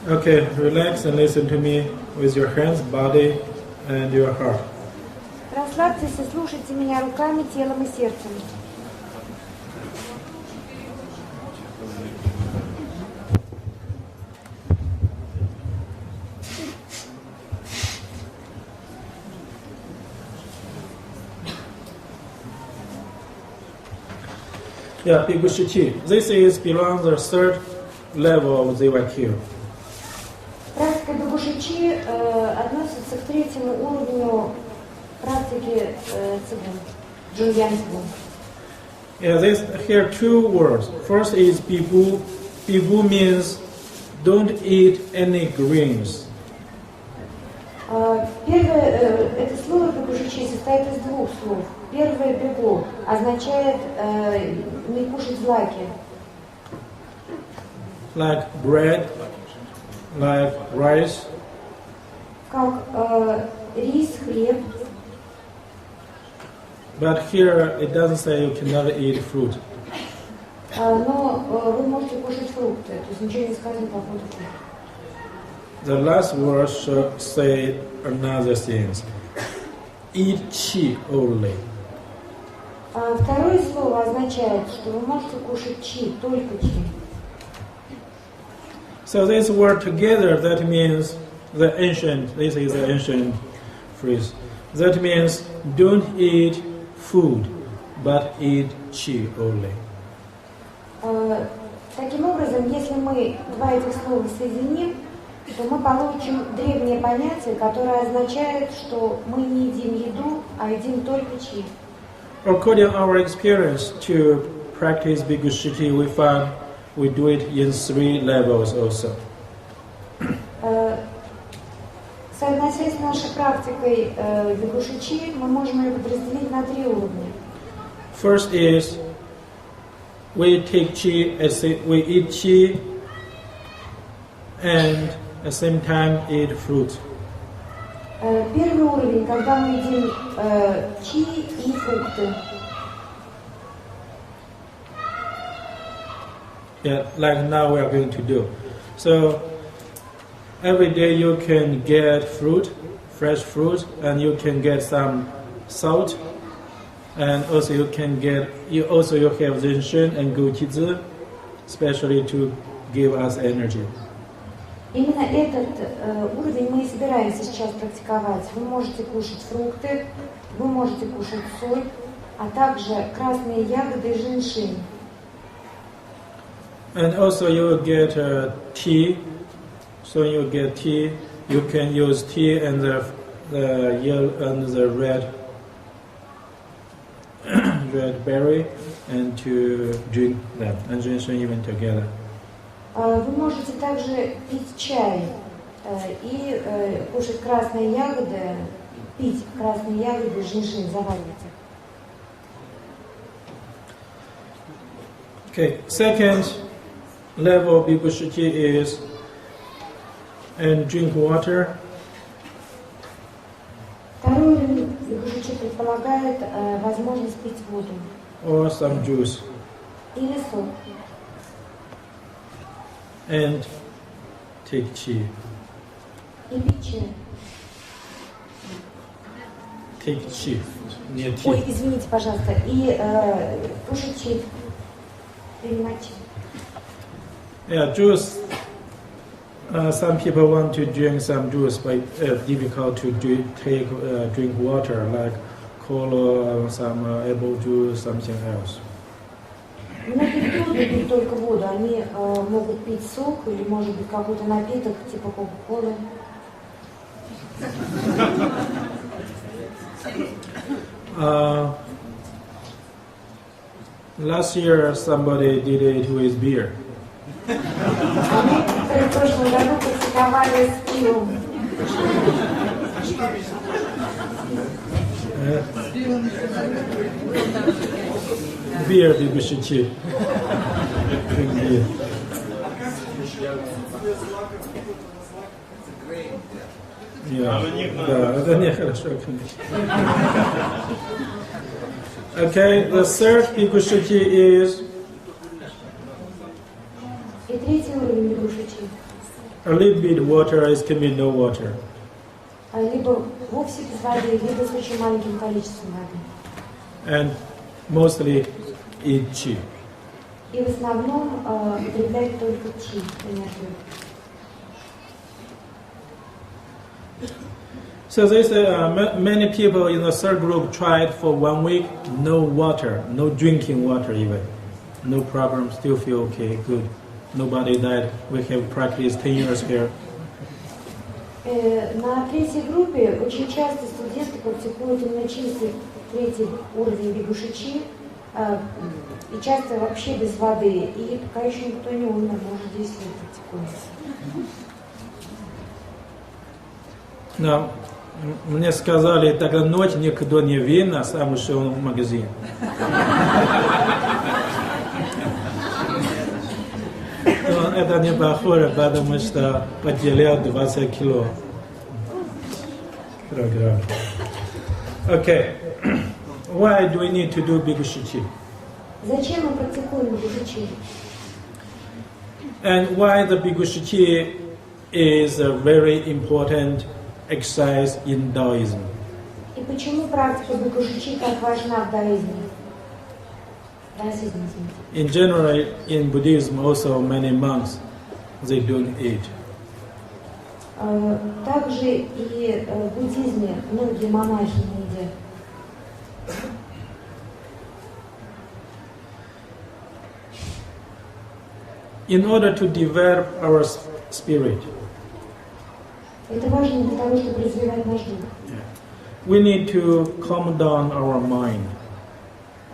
Okay, relax and listen to me with your hands, body, and your heart. Расслабьтесь и слушайте меня руками, телом и сердцем. Yeah, Bigushiti. This is belongs the third level of Zivakyu. Практика Бигушичи относится к третьему уровню практики цигун, джуньян цигун. Yeah, there's here two words. First is bibu. Bibu means don't eat any greens. Первое, это слово бигушичи состоит из двух слов. Первое бигу означает не кушать злаки. Like bread, like rice. Как рис, хлеб. But here it doesn't say you cannot eat fruit. Но вы можете кушать фрукты, то есть ничего не сказано по поводу фруктов. The last word should say another thing. Eat chi only. Второе слово означает, что вы можете кушать чи, только чи. So this word together, that means this is the ancient phrase. That means don't eat food, but eat chi only. Таким образом, если мы два этих слова соединим, то мы получим древнее понятие, которое означает, что мы не едим еду, а едим только чи. According to our experience to practice Bigushiti, we find we do it in 3 levels also. Соотносясь с нашей практикой Бигушичи, мы можем ее подразделить на 3 уровня. First is we take chi, we eat chi, and at the same time eat fruit. Первый уровень, когда мы едим чи и фрукты. Yeah, like now we are going to do. So every day you can get fruit, fresh fruit, and you can get some salt, and also you have zhenshen and guqizi, especially to give us energy. Именно этот уровень мы и собираемся сейчас практиковать. Вы можете кушать фрукты, вы можете кушать соль, а также красные ягоды и женьшень. And also you will get tea. So you get tea. You can use tea and the yellow and the red berry and to drink them and drink even together. Вы можете также пить чай и кушать красные ягоды, пить красные ягоды и женьшень, заваривать их. Okay, second level of Bigushiti is and drink water. Второй уровень Бигушичи предполагает возможность пить воду. Or some juice. Или сок. And take chi. И пить чай. Take chi. Нет, Ой, chi. извините, пожалуйста. И кушать чи. Принимать чи. Yeah, juice. Some people want to drink some juice, but difficult to drink water, like cola, some apple juice, something else. Многие трудно пить только воду. Они могут пить сок или, может быть, какой-то напиток типа кока-колы. Last year, somebody did it with beer. Некоторые в прошлом году практиковали с пивом. Beer Bigushiti. Drink beer. Yeah, да, это нехорошо, конечно. Okay, the third Bigushiti is И третий уровень Бигушичи. a little bit water, it can be no water. Либо вовсе без воды, либо с очень маленьким количеством воды. And mostly eat tea. И в основном употреблять только чи, энергию. So there's many people in the third group tried for 1 week, no water, no drinking water even. No problem, still feel okay, good. Nobody died. We have practiced 10 years here. На третьей группе очень часто студенты практикуют именно чистый третий уровень бигушичи, и часто вообще без воды. И пока еще никто не умер, может 10 лет практикуется. Но мне сказали, тогда ночь никто не видно, сам ушел в магазин. Но это не похоже, потому что потерял 20 кило. Okay. Why do we need to do bigushichi? Зачем мы практикуем бигушичи? And why the bigushichi is a very important exercise in Taoism? И почему практика бигушичи так важна в даизме? In general, in Buddhism also many monks, they don't eat. Также и в буддизме многие монахи не едят. In order to develop our spirit, это важно для того, чтобы развивать наш дух. We need to calm down our mind.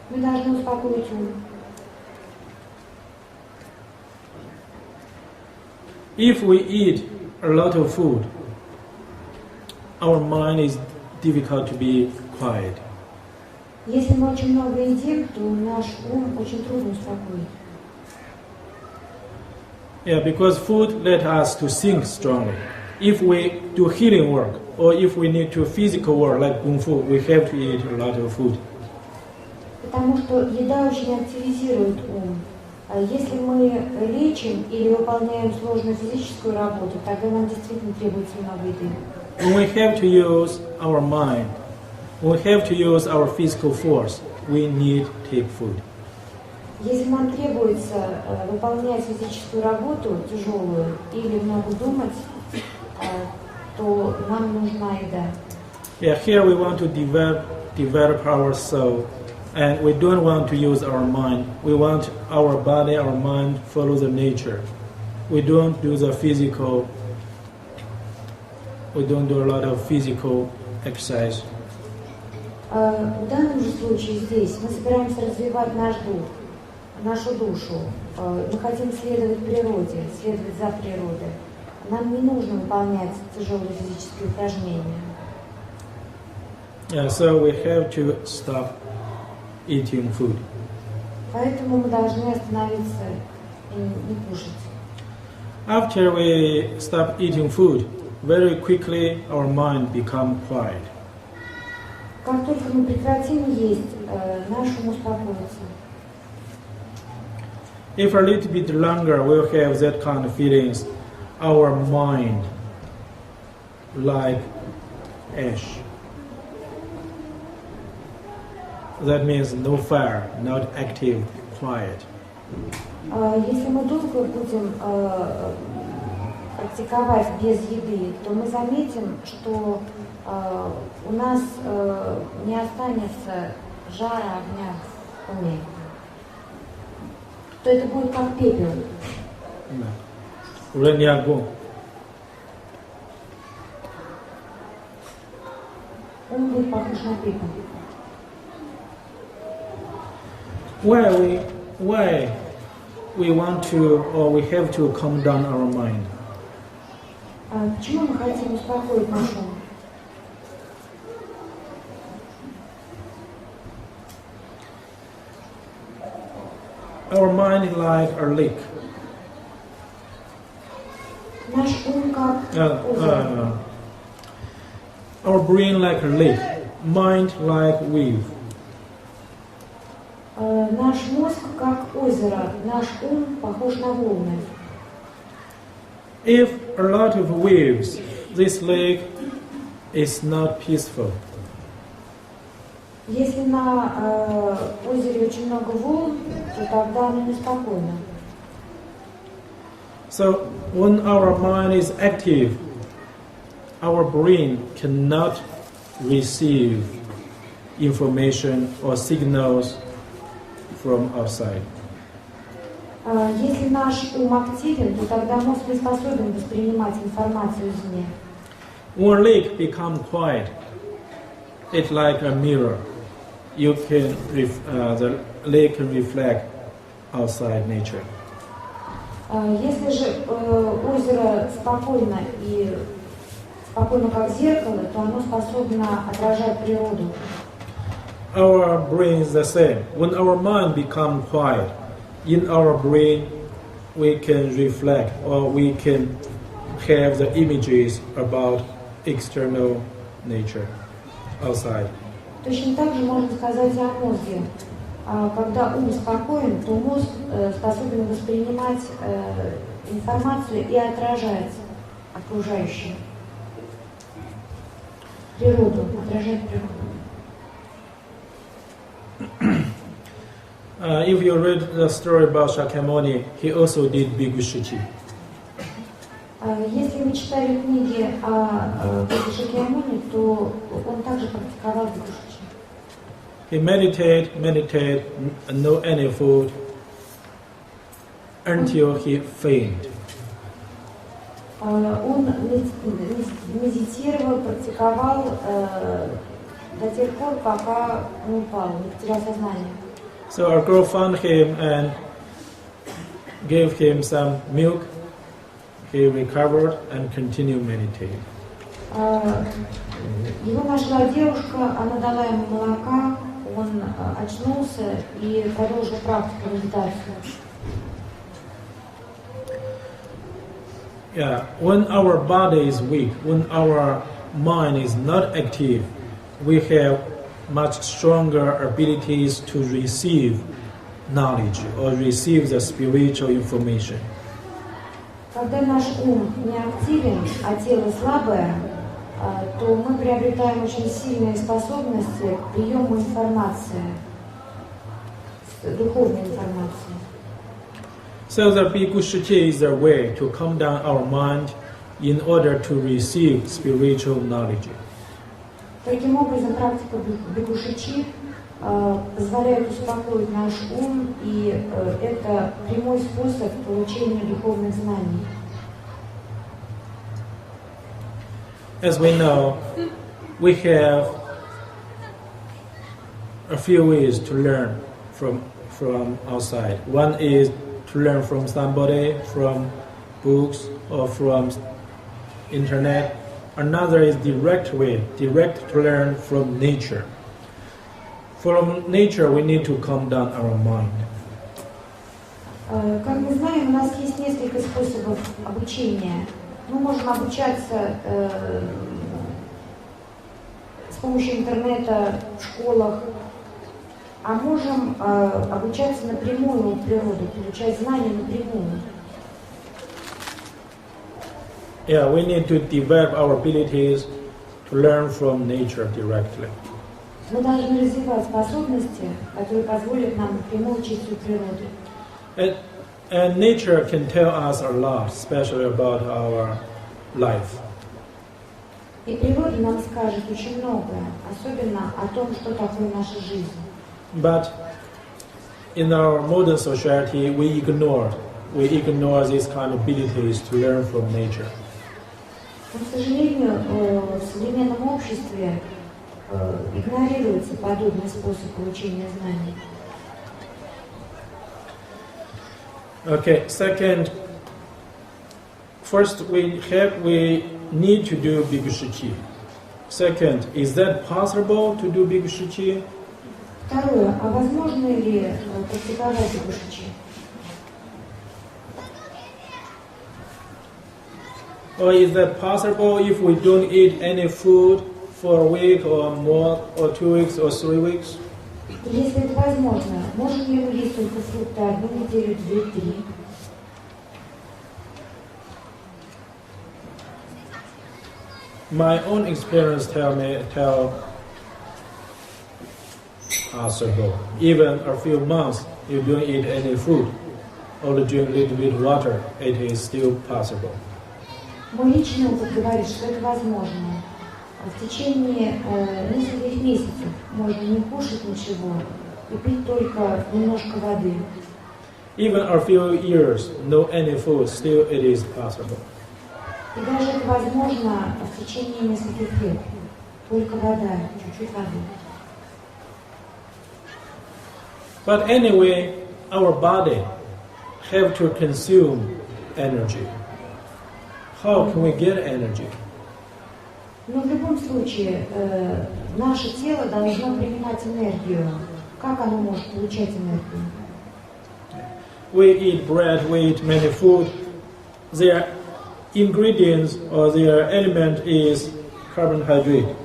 Мы должны успокоить ум. If we eat a lot of food, our mind is difficult to be quiet. Если мы очень много едим, то наш ум очень трудно успокоить. Yeah, because food let us to think strongly. If we do healing work, or if we need to physical work like kung fu, we have to eat a lot of food. Потому что еда очень активизирует ум. Если мы лечим или выполняем сложную физическую работу, тогда нам действительно требуется много еды. When we have to use our mind, when we have to use our physical force, we need to take food. Если нам требуется выполнять физическую работу тяжелую или много думать, то нам нужна еда. Yeah, here we want to develop our soul, and we don't want to use our mind. We want our body, our mind follow the nature. We don't do the physical. We don't do a lot of physical exercise. В данном же случае здесь мы собираемся развивать наш дух, нашу душу. Мы хотим следовать природе, следовать за природой. Нам не нужно выполнять тяжелые физические упражнения. Yeah, so we have to stop eating food. Поэтому мы должны остановиться и не кушать. After we stop eating food, very quickly our mind become quiet. Как только мы прекратим есть, наш ум успокоится. If a little bit longer we'll have that kind of feelings, our mind like ash. That means no fire, not active, quiet. Если мы долго будем практиковать без еды, то мы заметим, что у нас не останется жара, огня в уме. То это будет как пепел. Уже не огонь. Он будет похож на пепел. Why we want to or we have to calm down our mind? Почему мы хотим успокоить наш ум? Our mind is like a lake. Наш ум как озеро. Our brain like a lake, mind like wave. Наш мозг как озеро, наш ум похож на волны. If a lot of waves, this lake is not peaceful. Если на озере очень много волн, то тогда оно неспокойно. So when our mind is active, our brain cannot receive information or signals from outside. Если наш ум активен, то тогда мозг не способен воспринимать информацию извне. When a lake becomes quiet, it's like a mirror. You can the lake can reflect outside nature. Если же озеро спокойно как зеркало, то оно способно отражать природу. Our brain is the same. When our mind becomes quiet, in our brain we can reflect or we can have the images about external nature outside. Точно так же можно сказать и о мозге. Когда ум спокоен, то мозг способен воспринимать информацию и отражать окружающее. Природу, отражать природу. If you read the story about Shakyamuni, he also did Bhikkhu. Если вы читали книги о Шакьямуни, то он также практиковал бхиккушичи. He meditate, no any food, until he fainted. Он медитировал, практиковал до тех пор, пока не упал, не потерял сознание. So our girl found him and gave him some milk. He recovered and continued meditating. Его нашла девушка, она дала ему молока, он очнулся и продолжил практику медитации. Yeah, when our body is weak, when our mind is not active, we have much stronger abilities to receive knowledge or receive the spiritual information. Когда наш ум не активен, а тело слабое, то мы приобретаем очень сильные способности к приему информации, духовной информации. So the Bhikkhu is a way to calm down our mind in order to receive spiritual knowledge. Таким образом, практика бхиккушичи позволяет успокоить наш ум, и это прямой способ получения духовных знаний. As we know, we have a few ways to learn from outside. One is to learn from somebody, from books, or from internet. Another is direct to learn from nature. From nature, we need to calm down our mind. Как мы знаем, у нас есть несколько способов обучения. Мы можем обучаться с помощью интернета в школах, а можем обучаться напрямую у природы, получать знания напрямую. Yeah, we need to develop our abilities to learn from nature directly. Мы должны развивать способности, которые позволят нам напрямую учиться у природы. And nature can tell us a lot, especially about our life. И природа нам скажет очень многое, особенно о том, что такое наша жизнь. But in our modern society, we ignore these kind of abilities to learn from nature. Но, к сожалению, в современном обществе игнорируется подобный способ получения знаний. Okay, second, first we need to do Bhikkhu. Second, is that possible to do Bhikkhu? Второе, а возможно ли практиковать бхиккушичи? Or is that possible if we don't eat any food for a week or more, or 2 weeks or 3 weeks? Если это возможно, можем ли мы есть только фрукты одну неделю, 2-3? My own experience tell possible. Even a few months, you don't eat any food, only drink little bit water, it is still possible. Мой личный опыт говорит, что это возможно. В течение нескольких месяцев можно не кушать ничего и пить только немножко воды. Even a few years, no any food, still it is possible. И даже это возможно в течение нескольких лет. Только вода, чуть-чуть воды. But anyway, our body have to consume energy. How can we get energy? Но в любом случае, наше тело должно принимать энергию. Как оно может получать энергию? We eat bread, we eat many food. Their ingredients or their element is carbohydrate.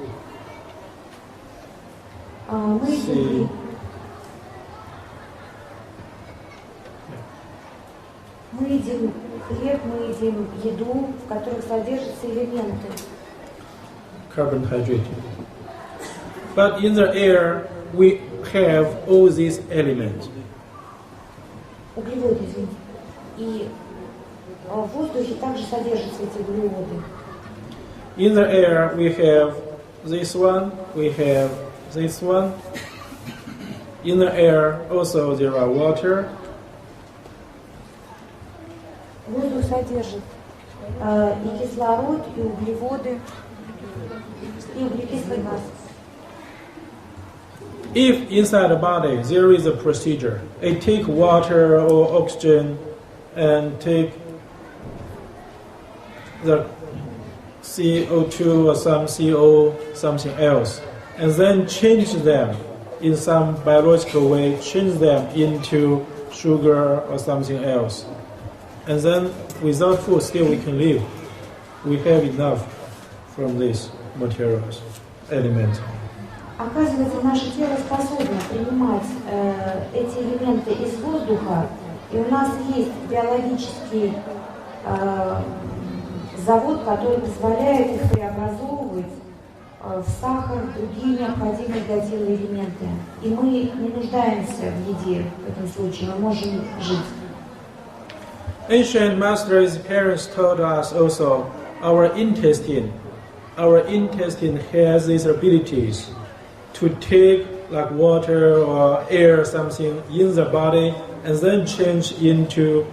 Мы едим хлеб, мы едим еду, в которых содержатся элементы. Carbohydrate. But in the air, we have all these elements. Углеводы, извините. И в воздухе также содержатся эти углеводы. In the air, we have this one, we have this one. In the air, also there are water. Воздух содержит и кислород, и углеводы, и углекислый газ. If inside the body there is a procedure, it take water or oxygen and take the CO2 or some CO, something else, and then change them in some biological way, change them into sugar or something else. And then without food still we can live. We have enough from these materials, elements. Оказывается, наше тело способно принимать эти элементы из воздуха, и у нас есть биологический завод, который позволяет их преобразовывать в сахар, другие необходимые для тела элементы. И мы не нуждаемся в еде в этом случае, мы можем жить. Ancient masters' parents told us also our intestine has these abilities to take like water or air something in the body and then change into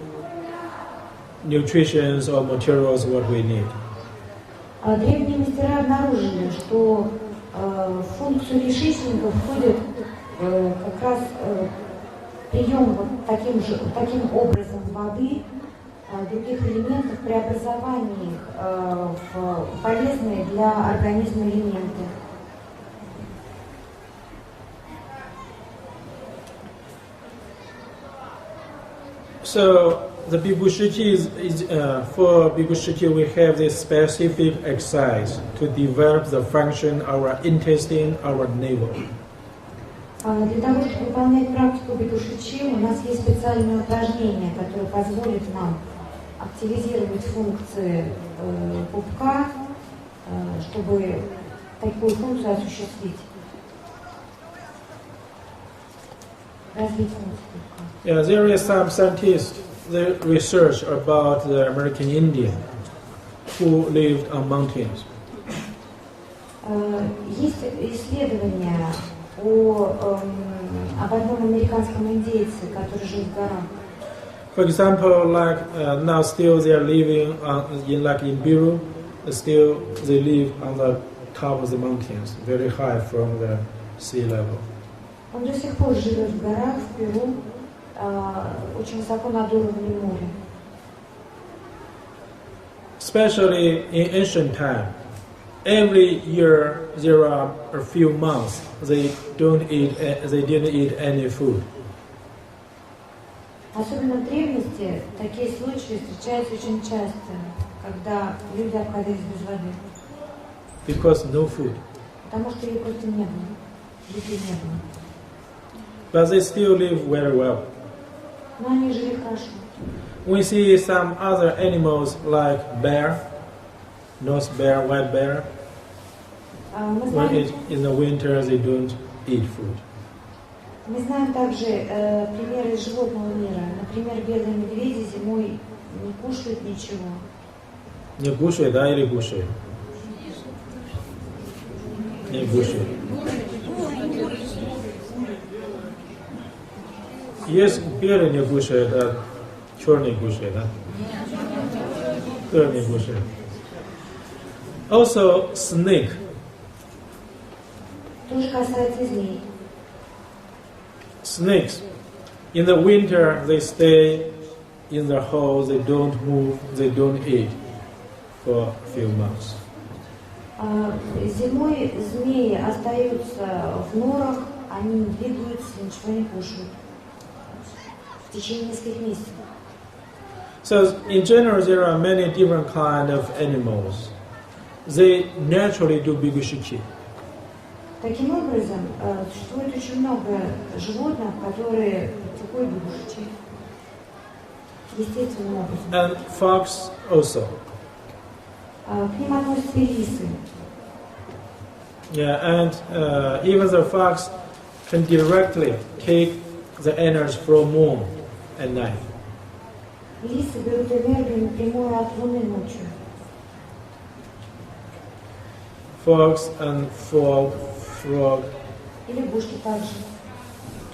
nutrition or materials what we need. Древние мастера обнаружили, что в функцию кишечника входит как раз прием вот таким образом воды, других элементов, преобразование их в полезные для организма элементы. So the Bhikkhu for Bhikkhu we have this specific exercise to develop the function of our intestine, our navel. Для того, чтобы выполнять практику бхикку-шичи, у нас есть специальное упражнение, которое позволит нам активизировать функции пупка, чтобы такую функцию осуществить. Развить функцию пупка. Yeah, there is some scientists, they research about the American Indian who lived on mountains. Есть исследования об одном американском индейце, который жил в горах. For example, like now still they are living in Peru, still they live on the top of the mountains, very high from the sea level. Он до сих пор живет в горах, в Перу, очень высоко над уровнем моря. Especially in ancient time, every year there are a few months they didn't eat any food. Особенно в древности такие случаи встречаются очень часто, когда люди обходились без воды. Because no food. Потому что ее просто не было, еды не было. But they still live very well. Но они жили хорошо. We see some other animals like bear, nose bear, white bear. Мы When знаем, in the winter they don't eat food. мы знаем также примеры из животного мира. Например, белые медведи зимой не кушают ничего. Не кушают, да, или кушают? Не кушают. Есть белый не кушает, а черный кушает, да? Кто не кушает? Also, snake. Тоже касается змей. Snakes. In the winter, they stay in their holes, they don't move, they don't eat for a few months. Зимой змеи остаются в норах, они не двигаются, ничего не кушают. В течение нескольких месяцев. So, in general, there are many different kinds of animals. They naturally do bigushiki. Таким образом, существует очень много животных, которые практикуют бигушичи. Естественным образом. And fox also. К ним относятся и лисы. Yeah, and even the fox can directly take the energy from moon at night. Лисы берут энергию напрямую от Луны ночью. Fox and frog И лягушки также.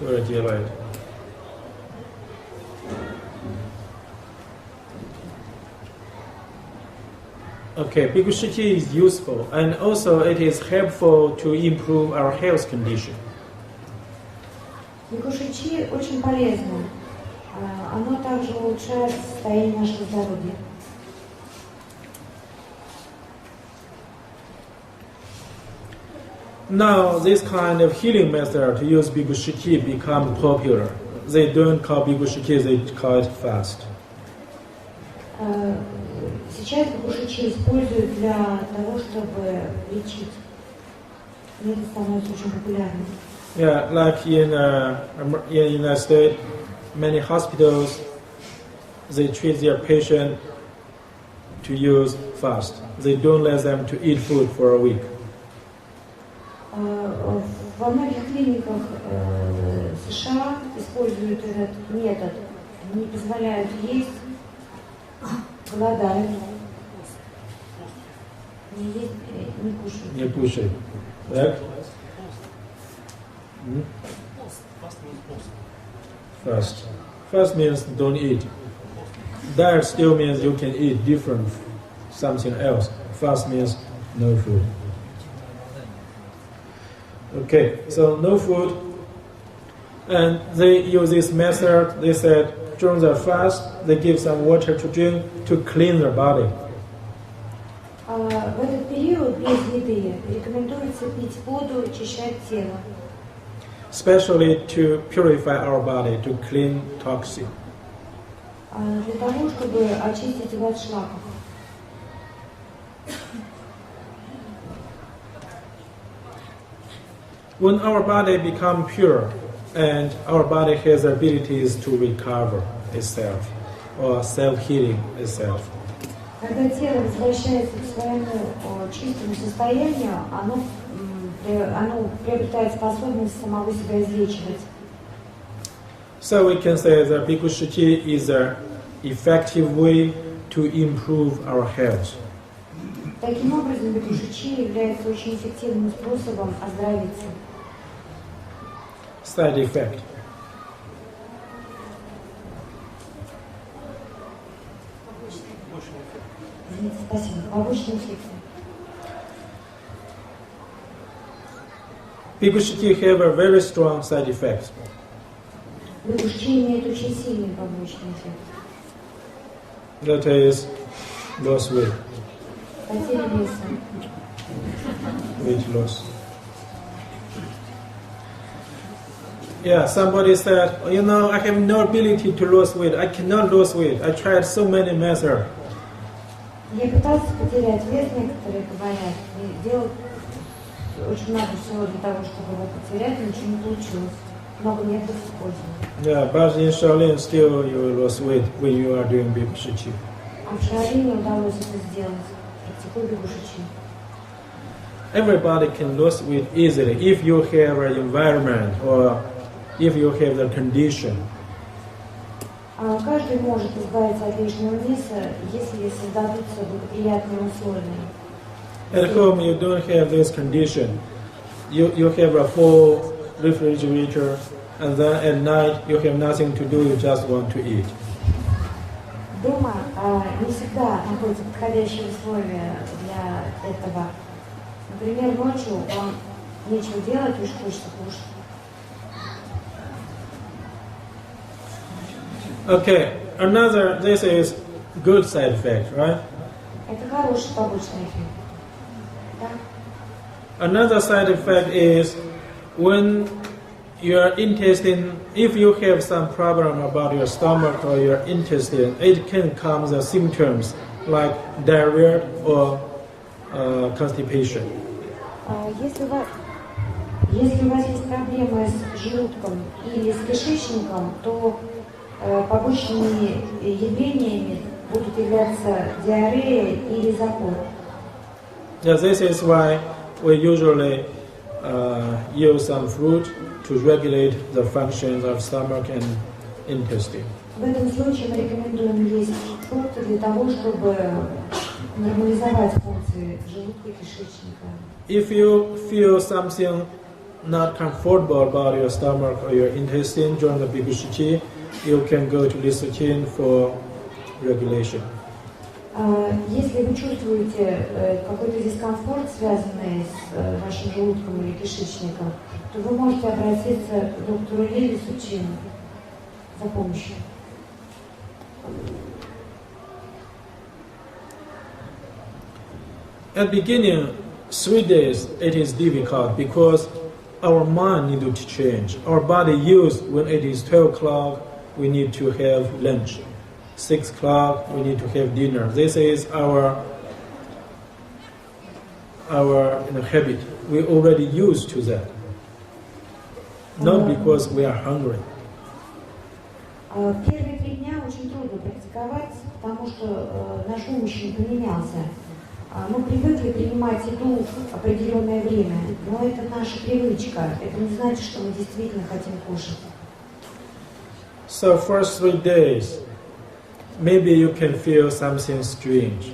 тоже делают. Okay, bigushiki is useful and also it is helpful to improve our health condition. Бигушичи очень полезно. Оно также улучшает состояние нашего здоровья. Now, this kind of healing method to use bigushiki become popular. They don't call bigushiki, they call it fast. Сейчас бигушичи используют для того, чтобы лечить. И это становится очень популярным. Yeah, like in the United States, many hospitals, they treat their patient to use fast. They don't let them to eat food for a week. Во многих клиниках США используют этот метод, не позволяют есть, голодают, не есть, не кушают. Не кушай. Так? Fast. Fast means don't eat. Diet still means you can eat different something else. Fast means no food. Okay, so no food. And they use this method. They said during the fast, they give some water to drink to clean their body. В этот период без еды рекомендуется пить воду и очищать тело. Especially to purify our body, to clean toxin. Для того, чтобы очистить его от шлаков. When our body becomes pure and our body has abilities to recover itself or self-healing itself, Когда тело возвращается к своему чистому состоянию, оно приобретает способность самого себя излечивать. so we can say that bigushiki is an effective way to improve our health. Таким образом, бигушичи является очень эффективным способом оздоровиться. Side effect. Извините, спасибо. Побочные эффекты. Bigushiki have a very strong side effect. Бигушичи имеют очень сильный побочный эффект. That is loss weight. Потеря веса. Weight loss. Yeah, somebody said, I have no ability to lose weight. I cannot lose weight. I tried so many methods. Я пытался потерять вес, некоторые говорят, и делал очень много всего для того, чтобы его потерять, но ничего не получилось. Много методов использовал. Yeah, but in Shaolin still you lose weight when you are doing bigushiki. А в Шаолине удалось это сделать. Практикую бигушичи. everybody can lose weight easily if you have an environment or if you have the condition. Каждый может избавиться от лишнего веса, если создадутся благоприятные условия. At home, you don't have this condition. You have a full refrigerator, and then at night you have nothing to do, you just want to eat. Дома не всегда находятся подходящие условия для этого. Например, ночью вам нечего делать, лишь хочется кушать. Okay, this is good side effect, right? Это хороший побочный эффект. Да? Another side effect is when your intestine, if you have some problem about your stomach or your intestine, it can come the symptoms like diarrhea or constipation. Если у вас есть проблемы с желудком или с кишечником, то побочными явлениями будут являться диарея или запор. Yeah, this is why we usually use some fruit to regulate the functions of stomach and intestine. В этом случае мы рекомендуем есть фрукты для того, чтобы нормализовать функции желудка и кишечника. If you feel something not comfortable about your stomach or your intestine during the bigushiti, you can go to Lisochin for regulation. Если вы чувствуете какой-то дискомфорт, связанный с вашим желудком или кишечником, то вы можете обратиться к доктору Леви Сучину за помощью. At beginning, 3 days, it is difficult because our mind needs to change. Our body used when it is 12 o'clock, we need to have lunch. 6 o'clock, we need to have dinner. This is our habit. We already used to that. Not because we are hungry. Первые 3 дня очень трудно практиковать, потому что наш ум еще не поменялся. Мы привыкли принимать еду в определенное время, но это наша привычка. Это не значит, что мы действительно хотим кушать. So first 3 days, maybe you can feel something strange.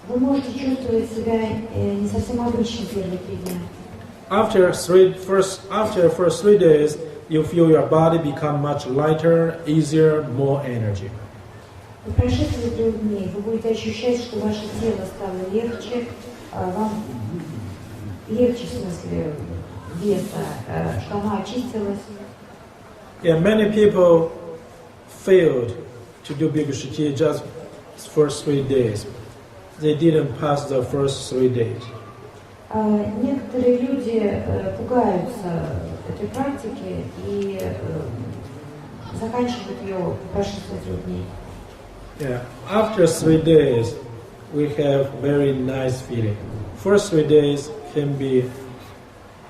Вы можете чувствовать себя не совсем обычно первые 3 дня. After first 3 days, you feel your body become much lighter, easier, more energy. По прошествии 3 дней вы будете ощущать, что ваше тело стало легче, вам легче в смысле веса, что оно очистилось. Yeah, many people failed to do Bhikkhushuti just first 3 days. They didn't pass the first 3 days. Некоторые люди пугаются этой практики и заканчивают ее по прошествии 3 дней. Yeah, after 3 days, we have very nice feeling. First 3 days can be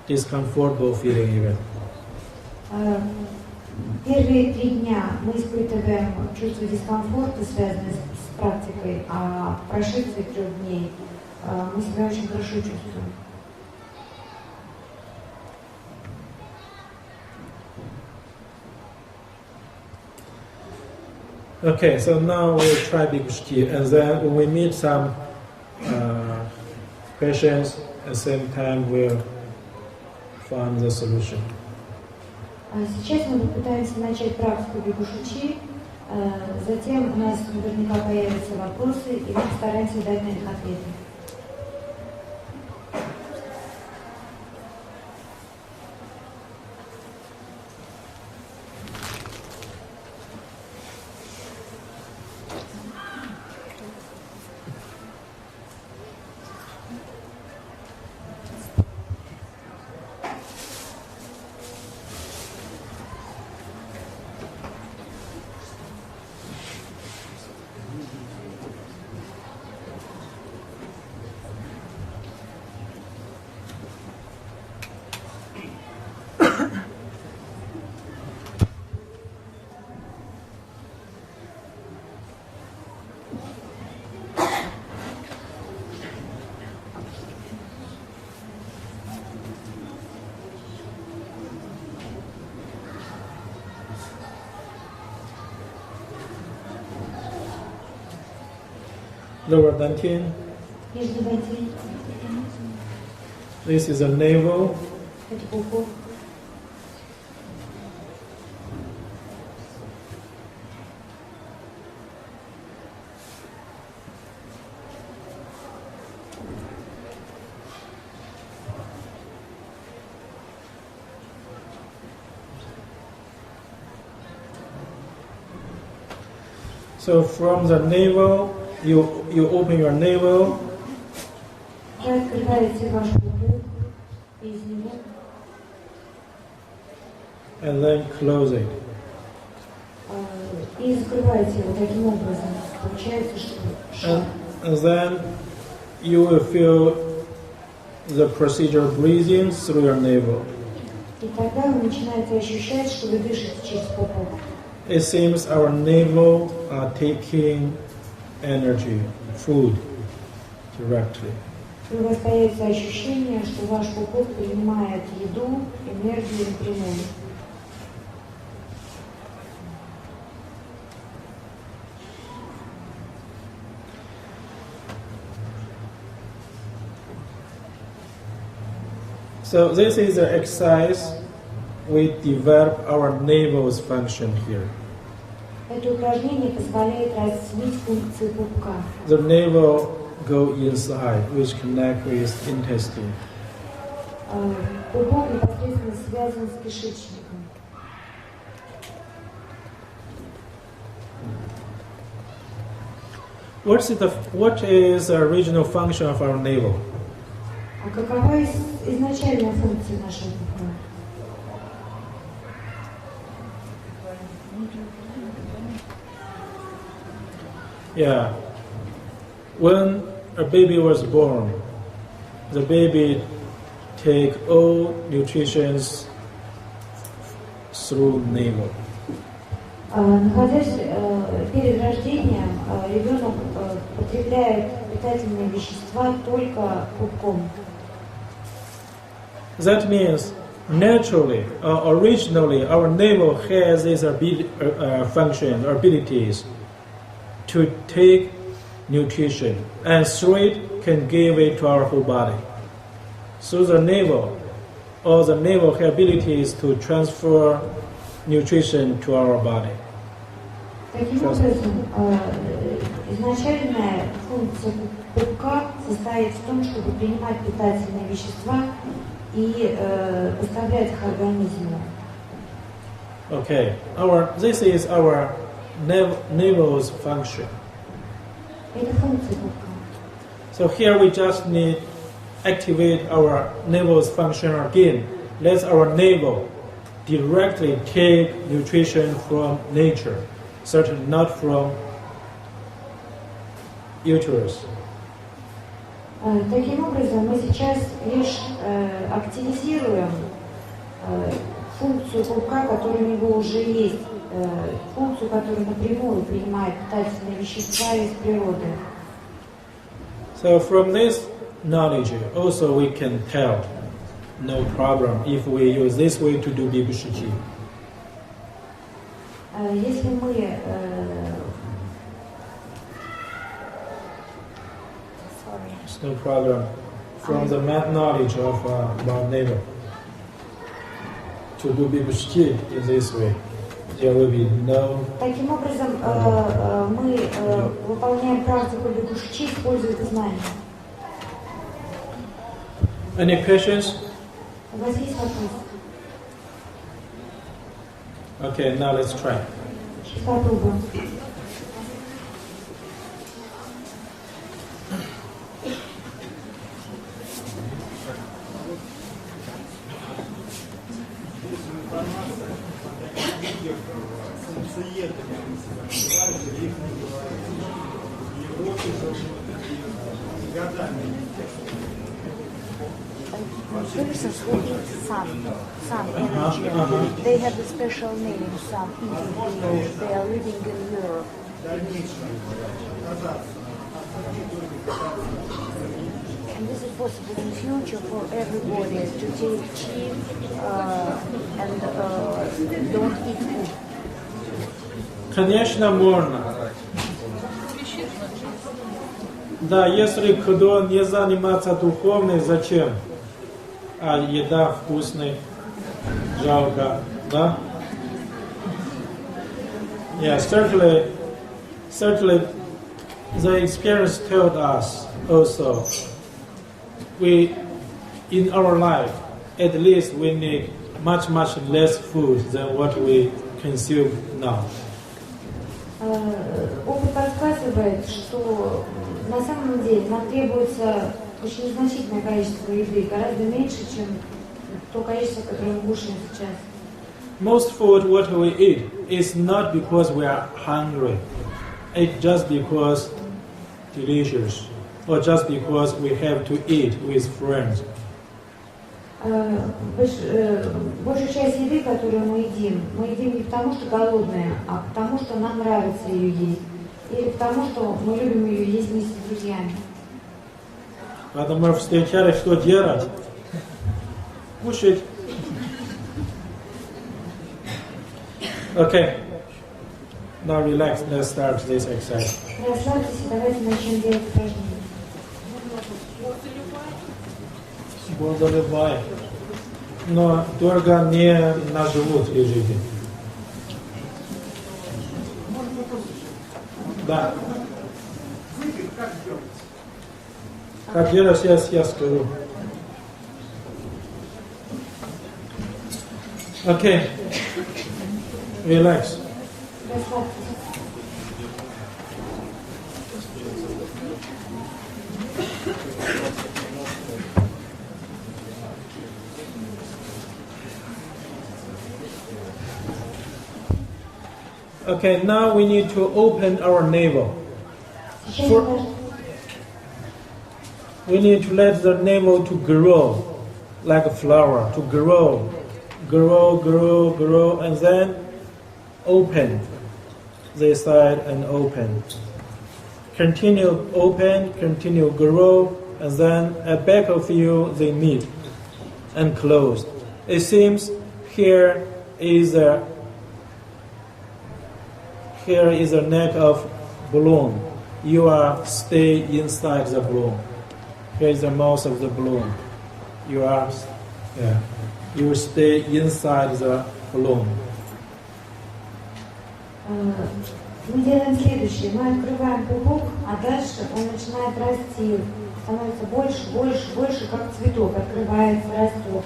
discomfortable feeling even. Первые 3 дня мы испытываем чувство дискомфорта, связанное с практикой, а по прошествии 3 дней мы себя очень хорошо чувствуем. Okay, so now we'll try Bhikkhushuti, and then when we meet some patients, at the same time we'll find the solution. Сейчас мы попытаемся начать практику Бхикхушути, затем у нас наверняка появятся вопросы, и мы постараемся дать на них ответы. lower dantian. нижний дантин, This is a navel. это пупок. So from the navel, you open your navel, Вы открываете ваш пупок из него and then close it. И закрываете его таким образом. Получается, что шаг. And then you will feel the procedure breathing through your navel. И тогда вы начинаете ощущать, что вы дышите через пупок. It seems our navel are taking energy, food, directly. И у вас появится ощущение, что ваш пупок принимает еду, энергию напрямую. So this is the exercise. We develop our navel's function here. Это упражнение позволяет развить функции пупка. The navel go inside, which connect with intestine. Пупок непосредственно связан с кишечником. What is the original function of our navel? А какова изначальная функция нашего пупка? Yeah. When a baby was born, the baby take all nutritions through navel. Находясь перед рождением, ребенок потребляет питательные вещества только пупком. That means naturally, originally, our navel has these function, abilities to take nutrition, and through it can give it to our whole body. So the navel, or the navel has abilities to transfer nutrition to our body. Таким образом, изначальная функция пупка состоит в том, чтобы принимать питательные вещества и поставлять их организму. Okay, this is our navel's function. Это функция пупка. So here we just need activate our navel's function again. Let our navel directly take nutrition from nature, certainly not from uterus. Таким образом, мы сейчас лишь активизируем функцию пупка, которая у него уже есть, функцию, которая напрямую принимает питательные вещества из природы. So from this knowledge, also we can tell, no problem if we use this way to do Bibushichi. Если мы It's no problem from the knowledge of about navel to do Bibushichi in this way. There will be no. Таким образом, мы выполняем практику бибушичи, используя это знание. Any questions? У вас есть вопрос? Okay, now let's try. Сейчас попробуем. Persons who eat sun energy, they have a special name, sun eating people. They are living in Europe. And this is possible in future for everybody to take tea and don't eat food. Конечно, можно. Да, если кто не занимается духовной, зачем? А еда вкусная, жалко, да? Yeah, certainly the experience told us also, in our life, at least we need much less food than what we consume now. Опыт подсказывает, что на самом деле нам требуется очень незначительное количество еды, гораздо меньше, чем то количество, которое мы кушаем сейчас. Most food what we eat is not because we are hungry. It's just because delicious, or just because we have to eat with friends. Большая часть еды, которую мы едим не потому, что голодные, а потому, что нам нравится ее есть. Или потому, что мы любим ее есть вместе с друзьями. Когда мы встречались, что делать? Кушать. Okay. Now relax. Let's start this exercise. Расслабьтесь и давайте начнем делать упражнения. Воду любая. Но только не на живот лежите. Да. Как делать, сейчас я скажу. Okay. Relax. Расслабьтесь. Okay, now we need to open our navel. We need to let the navel to grow like a flower, to grow, and then open this side and open. Continue open, continue grow, and then at back of you they meet and close. It seems here is a neck of balloon. You are stay inside the balloon. Here is the mouth of the balloon. You stay inside the balloon. Мы делаем следующее. Мы открываем пупок, а дальше он начинает расти. Становится больше, как цветок. Открывается, растет.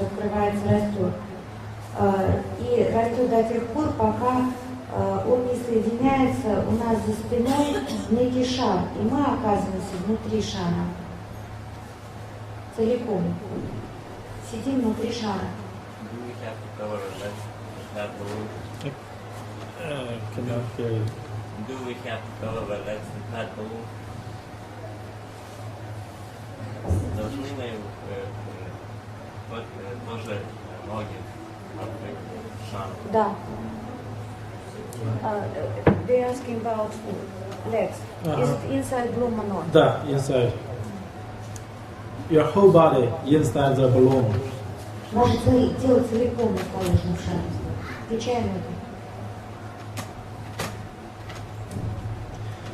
И растет до тех пор, пока он не соединяется у нас за спиной в некий шар. И мы оказываемся внутри шара. Целиком. Сидим внутри шара. Cannot hear you. Do we have to cover our legs with that balloon? Должны мы тоже ноги открыть шаром? Да. They're asking about legs. Is it inside balloon or not? Да, inside. Your whole body inside the balloon. Может делать целиком, расположенным в шаре. Отвечаем на это.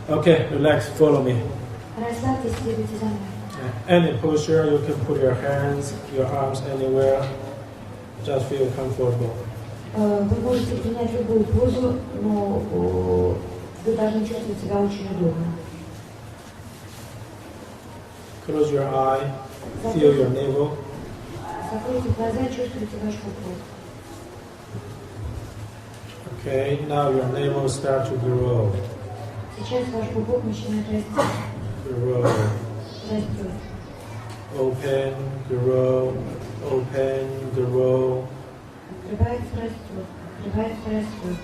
Okay, relax, follow me. Расслабьтесь, следуйте за мной. Any posture, you can put your hands, your arms anywhere. Just feel comfortable. Вы можете принять любую позу, но вы должны чувствовать себя очень удобно. Close your eye, feel your navel. Закройте глаза, чувствуйте ваш пупок. Okay, now your navel start to grow. Сейчас ваш пупок начинает расти. Grow. Растет. Open, grow, open, grow. Открывается, растет.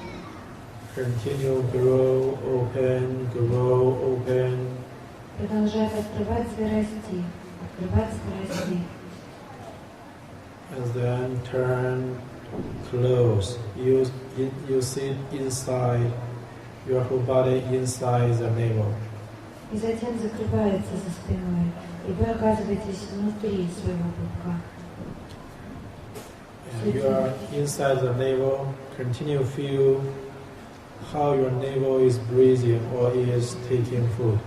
Continue, grow, open. Продолжает открываться и расти. Открываться и расти. And then turn, close. You sit inside, your whole body inside the navel. И затем закрывается за спиной. И вы оказываетесь внутри своего пупка. You are inside the navel. Continue feel how your navel is breathing or is taking food.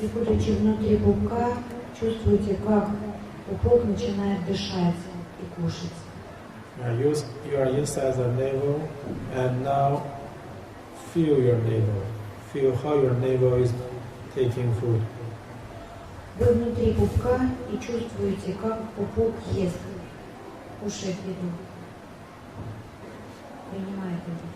И будучи внутри пупка, чувствуйте, как пупок начинает дышать и кушать. You are inside the navel, and now feel your navel. Feel how your navel is taking food. Вы внутри пупка и чувствуете, как пупок ест, кушает еду, принимает еду.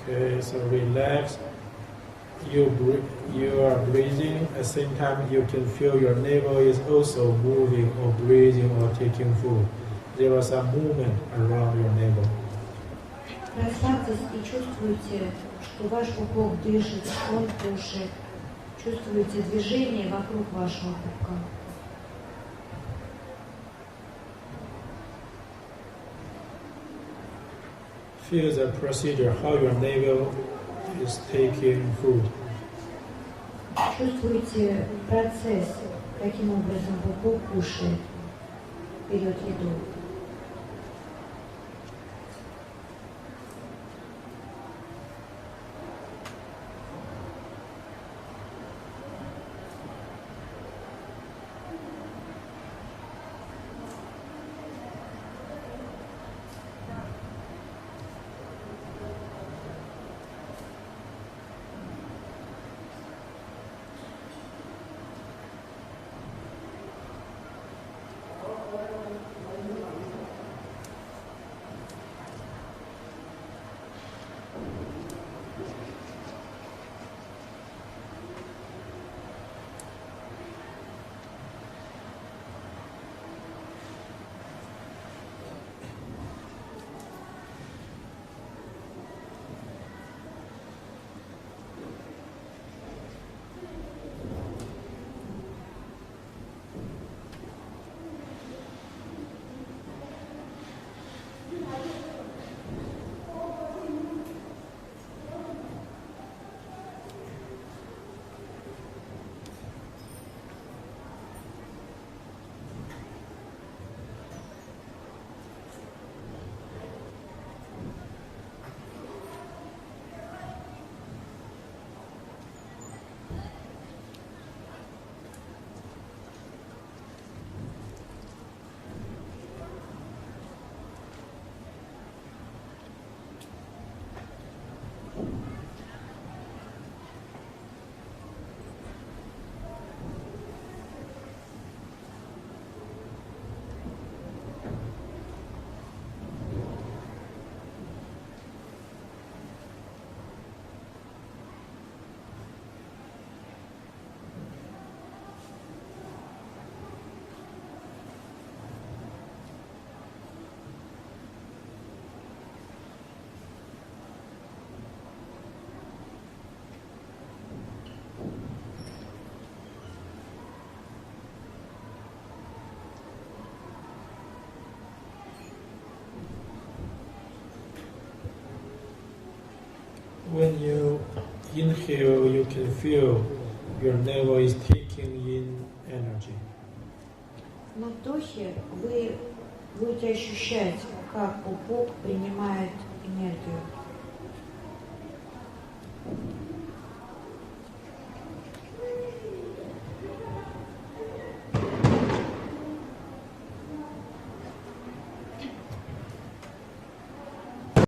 Okay, so relax. You are breathing. At the same time, you can feel your navel is also moving or breathing or taking food. There was a movement around your navel. Расслабьтесь и чувствуйте, что ваш пупок дышит, он кушает. Чувствуете движение вокруг вашего пупка. Feel the procedure, how your navel is taking food. Чувствуете процесс, каким образом пупок кушает, берет еду. When you inhale, you can feel your navel is taking in energy. На вдохе вы будете ощущать, как пупок принимает энергию.